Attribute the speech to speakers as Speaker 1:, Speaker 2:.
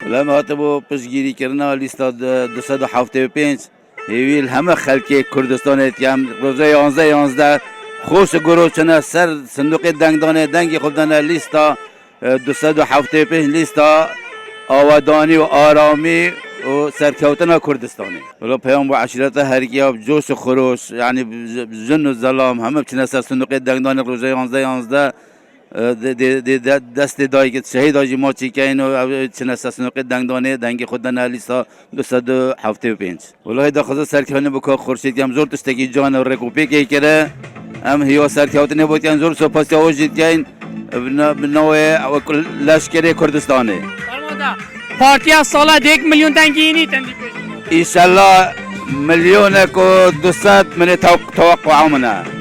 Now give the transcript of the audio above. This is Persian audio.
Speaker 1: لما هاتبو پشگیری کردن لیستا 275 هیویل همه خلک کردستان تیم روزه 11 خوش گروچنه سر صندوق دنگدانه دنگی خوددانه لیستا 275 لیستا آوادانی و آرامی و سرکوتن کردستانی ولی پیام و عشیرت هرگی جوش و خروش یعنی جن و ظلام همه بچنه سر صندوق دنگدانه روزه 11 دست دایی که شهید آجی ما چی کهین و چنه سر صندوق دنگدانه دنگی خوددانه لیستا 275 ولی هیدا خدا سرکوتن بکا خورشید که هم زور تشتکی جان و رکوپی که کرده هم هیوا سرکوتن بود که زور سپاسی آوجید که بنوع لشکر کردستانه
Speaker 2: پارتی از سال 1 میلیون تنگینی تندی
Speaker 1: ایشالله میلیون کو 200 من توقع منه